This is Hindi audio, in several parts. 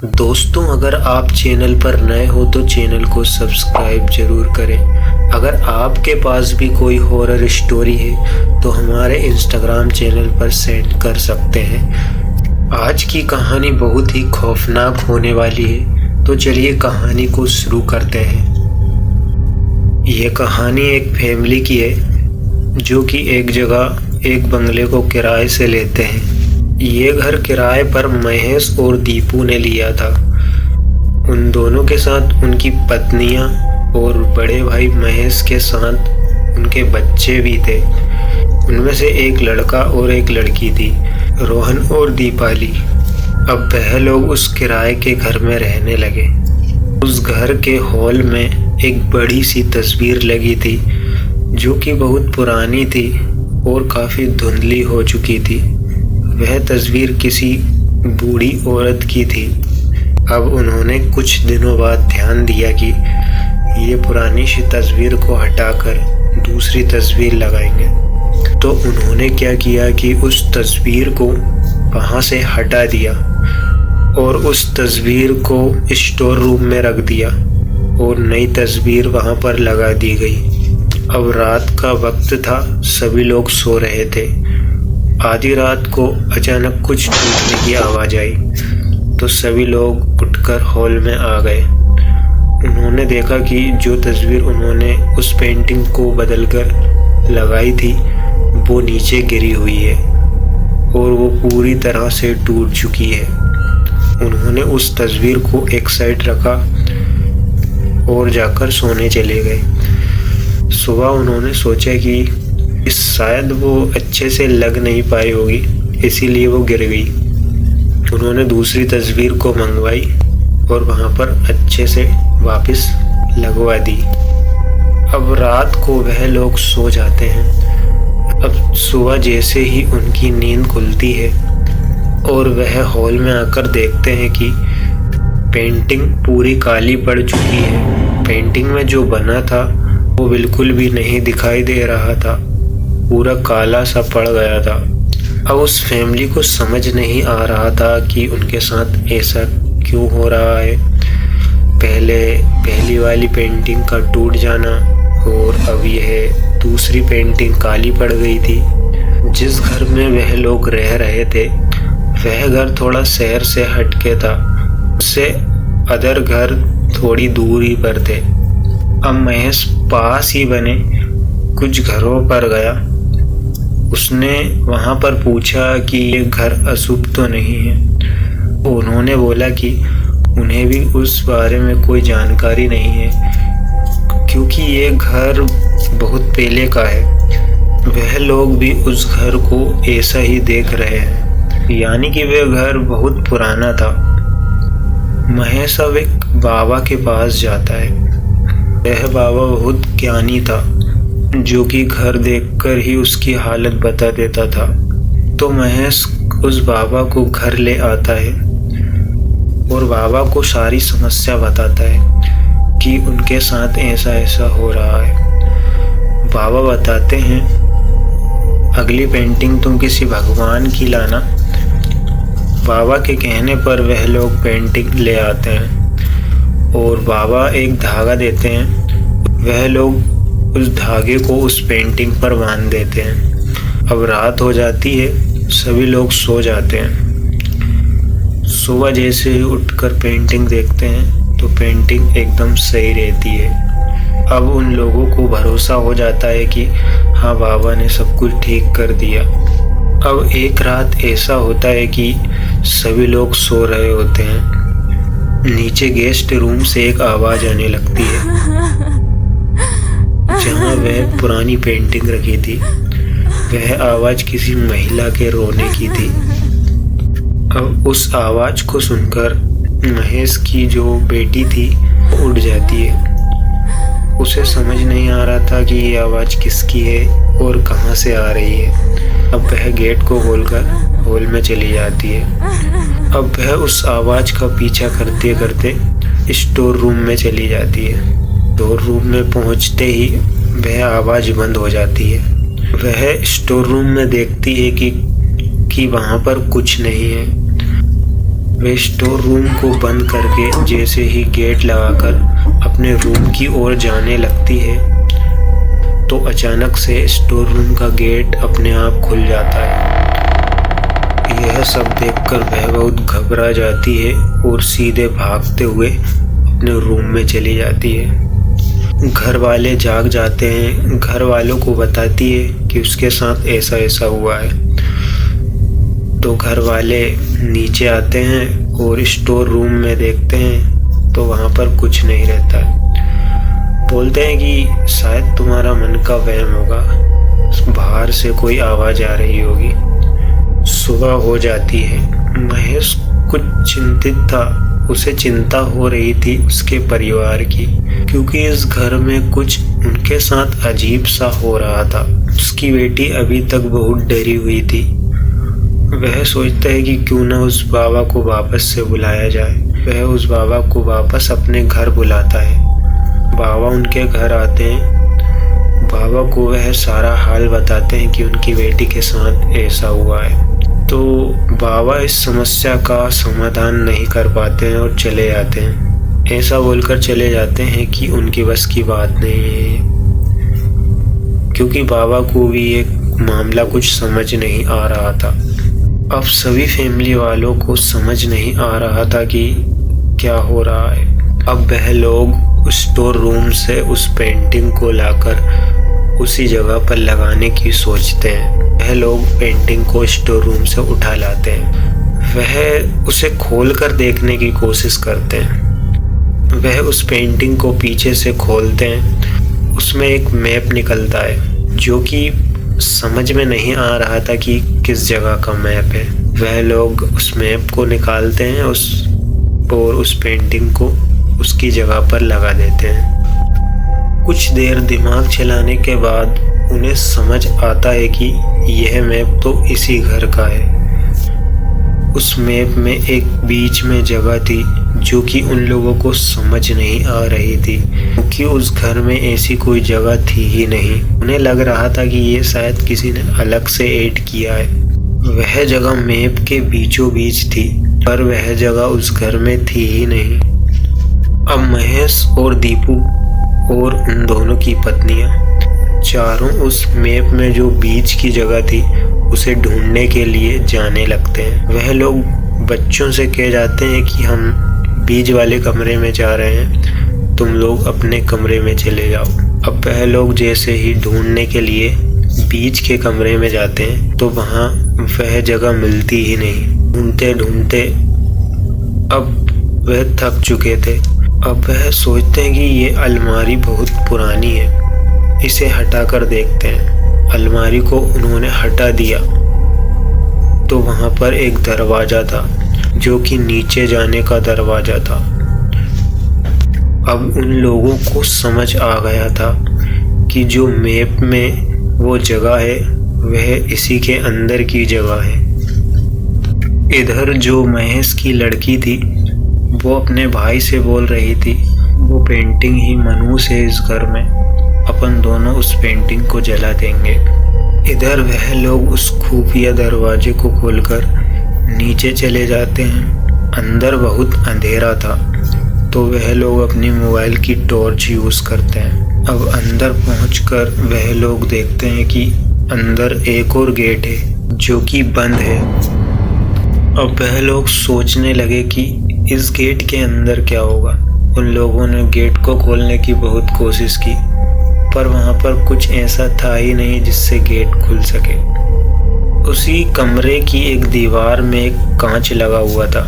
दोस्तों, अगर आप चैनल पर नए हो तो चैनल को सब्सक्राइब जरूर करें। अगर आपके पास भी कोई हॉरर स्टोरी है तो हमारे इंस्टाग्राम चैनल पर सेंड कर सकते हैं। आज की कहानी बहुत ही खौफनाक होने वाली है, तो चलिए कहानी को शुरू करते हैं। ये कहानी एक फैमिली की है जो कि एक जगह एक बंगले को किराए से लेते हैं। ये घर किराए पर महेश और दीपू ने लिया था। उन दोनों के साथ उनकी पत्नियां और बड़े भाई महेश के साथ उनके बच्चे भी थे। उनमें से एक लड़का और एक लड़की थी, रोहन और दीपाली। अब वह लोग उस किराए के घर में रहने लगे। उस घर के हॉल में एक बड़ी सी तस्वीर लगी थी जो कि बहुत पुरानी थी और काफ़ी धुंधली हो चुकी थी। वह तस्वीर किसी बूढ़ी औरत की थी। अब उन्होंने कुछ दिनों बाद ध्यान दिया कि ये पुरानी सी तस्वीर को हटाकर दूसरी तस्वीर लगाएंगे। तो उन्होंने क्या किया कि उस तस्वीर को वहाँ से हटा दिया और उस तस्वीर को स्टोर रूम में रख दिया और नई तस्वीर वहाँ पर लगा दी गई। अब रात का वक्त था, सभी लोग सो रहे थे। आधी रात को अचानक कुछ टूटने की आवाज़ आई तो सभी लोग उठकर हॉल में आ गए। उन्होंने देखा कि जो तस्वीर उन्होंने उस पेंटिंग को बदलकर लगाई थी वो नीचे गिरी हुई है और वो पूरी तरह से टूट चुकी है। उन्होंने उस तस्वीर को एक साइड रखा और जाकर सोने चले गए। सुबह उन्होंने सोचा कि शायद वो अच्छे से लग नहीं पाई होगी, इसीलिए वो गिर गई। उन्होंने दूसरी तस्वीर को मंगवाई और वहाँ पर अच्छे से वापस लगवा दी। अब रात को वह लोग सो जाते हैं। अब सुबह जैसे ही उनकी नींद खुलती है और वह हॉल में आकर देखते हैं कि पेंटिंग पूरी काली पड़ चुकी है। पेंटिंग में जो बना था वो बिल्कुल भी नहीं दिखाई दे रहा था, पूरा काला सा पड़ गया था। अब उस फैमिली को समझ नहीं आ रहा था कि उनके साथ ऐसा क्यों हो रहा है। पहली वाली पेंटिंग का टूट जाना और अब यह दूसरी पेंटिंग काली पड़ गई थी। जिस घर में वह लोग रह रहे थे वह घर थोड़ा शहर से हटके था, उससे अदर घर थोड़ी दूरी पर थे। अब महेश पास ही बने कुछ घरों पर गया। उसने वहाँ पर पूछा कि ये घर अशुभ तो नहीं है। उन्होंने बोला कि उन्हें भी उस बारे में कोई जानकारी नहीं है क्योंकि ये घर बहुत पहले का है। वह लोग भी उस घर को ऐसा ही देख रहे हैं, यानी कि वह घर बहुत पुराना था। महेश अब एक बाबा के पास जाता है। वह बाबा बहुत ज्ञानी था जो कि घर देखकर ही उसकी हालत बता देता था। तो महेश उस बाबा को घर ले आता है और बाबा को सारी समस्या बताता है कि उनके साथ ऐसा ऐसा हो रहा है। बाबा बताते हैं अगली पेंटिंग तुम किसी भगवान की लाना। बाबा के कहने पर वह लोग पेंटिंग ले आते हैं और बाबा एक धागा देते हैं। वह लोग उस धागे को उस पेंटिंग पर बांध देते हैं। अब रात हो जाती है, सभी लोग सो जाते हैं। सुबह जैसे ही उठकर पेंटिंग देखते हैं तो पेंटिंग एकदम सही रहती है। अब उन लोगों को भरोसा हो जाता है कि हाँ, बाबा ने सब कुछ ठीक कर दिया। अब एक रात ऐसा होता है कि सभी लोग सो रहे होते हैं। नीचे गेस्ट रूम से एक आवाज़ आने लगती है। जहाँ वह पुरानी पेंटिंग रखी थी वह आवाज़ किसी महिला के रोने की थी। अब उस आवाज़ को सुनकर महेश की जो बेटी थी वो उठ जाती है। उसे समझ नहीं आ रहा था कि ये आवाज़ किसकी है और कहाँ से आ रही है। अब वह गेट को खोलकर हॉल में चली जाती है। अब वह उस आवाज़ का पीछा करते करते स्टोर रूम में चली जाती है। स्टोर रूम में पहुंचते ही वह आवाज़ बंद हो जाती है। वह स्टोर रूम में देखती है कि वहाँ पर कुछ नहीं है। वे स्टोर रूम को बंद करके जैसे ही गेट लगाकर अपने रूम की ओर जाने लगती है तो अचानक से स्टोर रूम का गेट अपने आप खुल जाता है। यह सब देखकर वह बहुत घबरा जाती है और सीधे भागते हुए अपने रूम में चली जाती है। घर वाले जाग जाते हैं। घर वालों को बताती है कि उसके साथ ऐसा ऐसा हुआ है। तो घर वाले नीचे आते हैं और स्टोर रूम में देखते हैं तो वहाँ पर कुछ नहीं रहता है। बोलते हैं कि शायद तुम्हारा मन का वहम होगा, बाहर से कोई आवाज़ आ रही होगी। सुबह हो जाती है। महेश कुछ चिंतित था। उसे चिंता हो रही थी उसके परिवार की, क्योंकि इस घर में कुछ उनके साथ अजीब सा हो रहा था। उसकी बेटी अभी तक बहुत डरी हुई थी। वह सोचता है कि क्यों न उस बाबा को वापस से बुलाया जाए। वह उस बाबा को वापस अपने घर बुलाता है। बाबा उनके घर आते हैं। बाबा को वह सारा हाल बताते हैं कि उनकी बेटी के साथ ऐसा हुआ है। तो बाबा इस समस्या का समाधान नहीं कर पाते हैं और चले जाते हैं। ऐसा बोलकर चले जाते हैं कि उनकी बस की बात नहीं है, क्योंकि बाबा को भी एक मामला कुछ समझ नहीं आ रहा था। अब सभी फैमिली वालों को समझ नहीं आ रहा था कि क्या हो रहा है। अब वह लोग उस स्टोर रूम से उस पेंटिंग को लाकर उसी जगह पर लगाने की सोचते हैं। वह लोग पेंटिंग को स्टोर रूम से उठा लाते हैं। वह उसे खोलकर देखने की कोशिश करते हैं। वह उस पेंटिंग को पीछे से खोलते हैं। उसमें एक मैप निकलता है जो कि समझ में नहीं आ रहा था कि किस जगह का मैप है। वह लोग उस मैप को निकालते हैं और उस पेंटिंग को उसकी जगह पर लगा देते हैं। कुछ देर दिमाग चलाने के बाद उन्हें समझ आता है कि यह मैप तो इसी घर का है। उस मैप में एक बीच में जगह थी जो कि उन लोगों को समझ नहीं आ रही थी, क्योंकि उस घर में ऐसी कोई जगह थी ही नहीं। उन्हें लग रहा था कि ये शायद किसी ने अलग से ऐड किया है। वह जगह मैप के बीचों बीच थी, पर वह जगह उस घर में थी ही नहीं। अब महेश और दीपू और उन दोनों की पत्नियां चारों उस मैप में जो बीच की जगह थी उसे ढूंढने के लिए जाने लगते हैं। वह लोग बच्चों से कह जाते हैं कि हम बीच वाले कमरे में जा रहे हैं, तुम लोग अपने कमरे में चले जाओ। अब वह लोग जैसे ही ढूंढने के लिए बीच के कमरे में जाते हैं तो वहाँ वह जगह मिलती ही नहीं। ढूंढते ढूंढते अब वह थक चुके थे। अब वह सोचते हैं कि ये अलमारी बहुत पुरानी है, इसे हटाकर देखते हैं। अलमारी को उन्होंने हटा दिया तो वहाँ पर एक दरवाज़ा था जो कि नीचे जाने का दरवाज़ा था। अब उन लोगों को समझ आ गया था कि जो मैप में वो जगह है वह इसी के अंदर की जगह है। इधर जो महेश की लड़की थी वो अपने भाई से बोल रही थी वो पेंटिंग ही मनहूस है इस घर में, अपन दोनों उस पेंटिंग को जला देंगे। इधर वह लोग उस खुफिया दरवाजे को खोलकर नीचे चले जाते हैं। अंदर बहुत अंधेरा था तो वह लोग अपनी मोबाइल की टॉर्च यूज़ करते हैं। अब अंदर पहुंचकर वह लोग देखते हैं कि अंदर एक और गेट है जो कि बंद है। अब वह लोग सोचने लगे कि इस गेट के अंदर क्या होगा। उन लोगों ने गेट को खोलने की बहुत कोशिश की, पर वहाँ पर कुछ ऐसा था ही नहीं जिससे गेट खुल सके। उसी कमरे की एक दीवार में एक कांच लगा हुआ था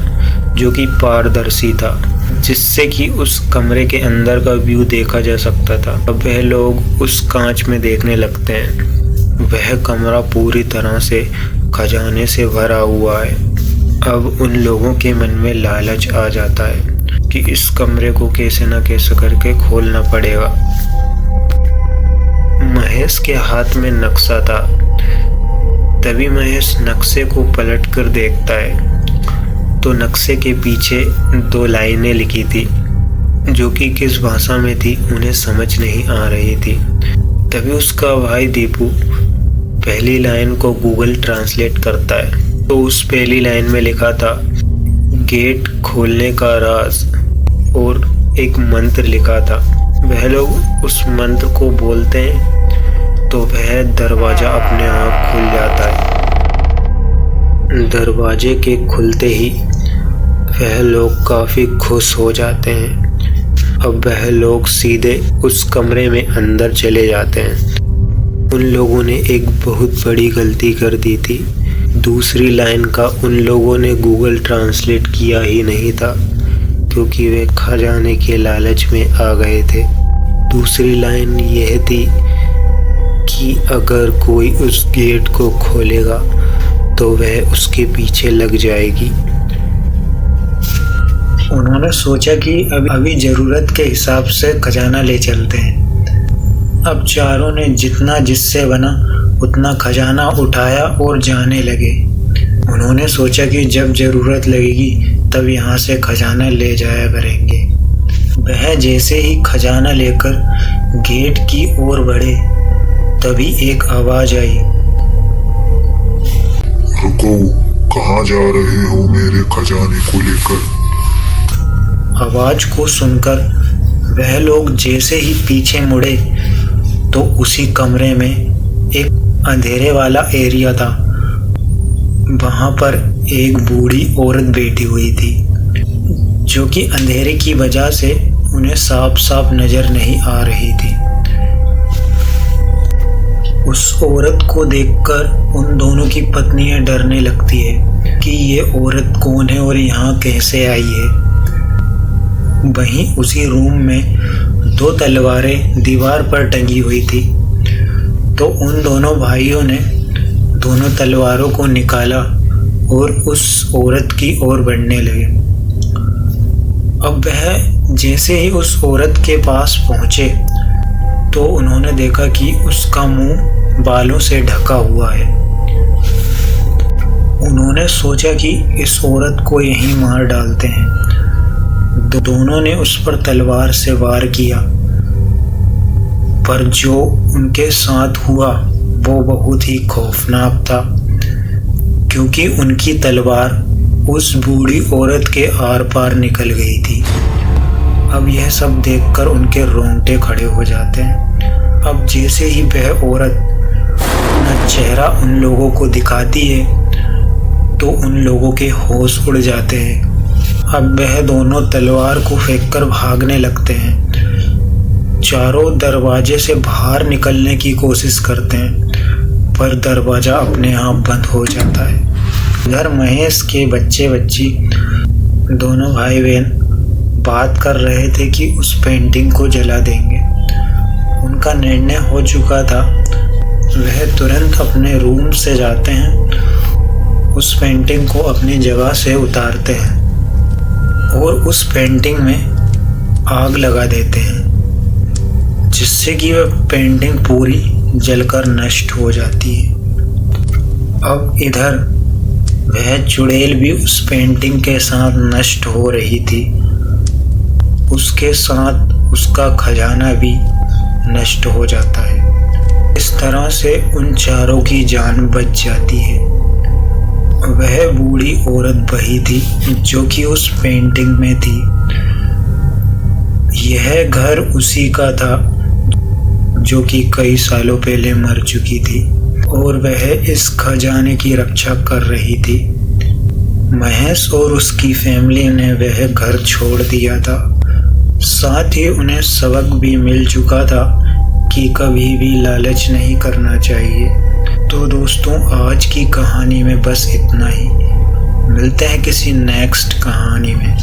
जो कि पारदर्शी था, जिससे कि उस कमरे के अंदर का व्यू देखा जा सकता था। अब वह लोग उस कांच में देखने लगते हैं। वह कमरा पूरी तरह से खजाने से भरा हुआ है। अब उन लोगों के मन में लालच आ जाता है कि इस कमरे को कैसे न कैसे करके खोलना पड़ेगा। महेश के हाथ में नक्शा था। तभी महेश नक्शे को पलट कर देखता है तो नक्शे के पीछे 2 लाइनें लिखी थी जो कि किस भाषा में थी उन्हें समझ नहीं आ रही थी। तभी उसका भाई दीपू पहली लाइन को गूगल ट्रांसलेट करता है तो उस पहली लाइन में लिखा था गेट खोलने का राज और एक मंत्र लिखा था। वह लोग उस मंत्र को बोलते हैं तो वह दरवाज़ा अपने आप खुल जाता है। दरवाजे के खुलते ही वह लोग काफ़ी खुश हो जाते हैं। अब वह लोग सीधे उस कमरे में अंदर चले जाते हैं। उन लोगों ने एक बहुत बड़ी गलती कर दी थी। दूसरी लाइन का उन लोगों ने गूगल ट्रांसलेट किया ही नहीं था, क्योंकि वे खजाने के लालच में आ गए थे। दूसरी लाइन यह थी कि अगर कोई उस गेट को खोलेगा तो वह उसके पीछे लग जाएगी। उन्होंने सोचा कि अभी ज़रूरत के हिसाब से खजाना ले चलते हैं। अब चारों ने जितना जिससे बना उतना खजाना उठाया और जाने लगे। उन्होंने सोचा कि जब ज़रूरत लगेगी तब यहाँ से खजाना ले जाया करेंगे। वह जैसे ही खजाना लेकर गेट की ओर बढ़े तभी एक आवाज़ आई, रुको, कहाँ जा रहे हो मेरे खजाने को लेकर? आवाज़ को सुनकर वह लोग जैसे ही पीछे मुड़े तो उसी कमरे में एक अंधेरे वाला एरिया था। वहाँ पर एक बूढ़ी औरत बैठी हुई थी, जो कि अंधेरे की वजह से उन्हें साफ साफ नज़र नहीं आ रही थी। उस औरत को देखकर उन दोनों की पत्नियां डरने लगती है कि ये औरत कौन है और यहाँ कैसे आई है। वहीं उसी रूम में 2 तलवारें दीवार पर टंगी हुई थी, तो उन दोनों भाइयों ने दोनों तलवारों को निकाला और उस औरत की ओर बढ़ने लगे। अब वह जैसे ही उस औरत के पास पहुँचे तो उन्होंने देखा कि उसका मुंह बालों से ढका हुआ है। उन्होंने सोचा कि इस औरत को यहीं मार डालते हैं। दोनों ने उस पर तलवार से वार किया, पर जो उनके साथ हुआ वो बहुत ही खौफनाक था, क्योंकि उनकी तलवार उस बूढ़ी औरत के आर पार निकल गई थी। अब यह सब देखकर उनके रोंगटे खड़े हो जाते हैं। अब जैसे ही वह औरत अपना चेहरा उन लोगों को दिखाती है तो उन लोगों के होश उड़ जाते हैं। अब वह दोनों तलवार को फेंककर भागने लगते हैं। चारों दरवाजे से बाहर निकलने की कोशिश करते हैं, पर दरवाज़ा अपने आप बंद हो जाता है। इधर महेश के बच्चे बच्ची दोनों भाई बहन बात कर रहे थे कि उस पेंटिंग को जला देंगे। उनका निर्णय हो चुका था। वह तुरंत अपने रूम से जाते हैं, उस पेंटिंग को अपनी जगह से उतारते हैं और उस पेंटिंग में आग लगा देते हैं, जिससे कि वह पेंटिंग पूरी जलकर नष्ट हो जाती है। अब इधर वह चुड़ैल भी उस पेंटिंग के साथ नष्ट हो रही थी। उसके साथ उसका खजाना भी नष्ट हो जाता है। इस तरह से उन चारों की जान बच जाती है। वह बूढ़ी औरत वही थी जो कि उस पेंटिंग में थी। यह घर उसी का था जो कि कई सालों पहले मर चुकी थी और वह इस खजाने की रक्षा कर रही थी। महेश और उसकी फैमिली ने वह घर छोड़ दिया था। साथ ही उन्हें सबक भी मिल चुका था कि कभी भी लालच नहीं करना चाहिए। तो दोस्तों, आज की कहानी में बस इतना ही। मिलते हैं किसी नेक्स्ट कहानी में।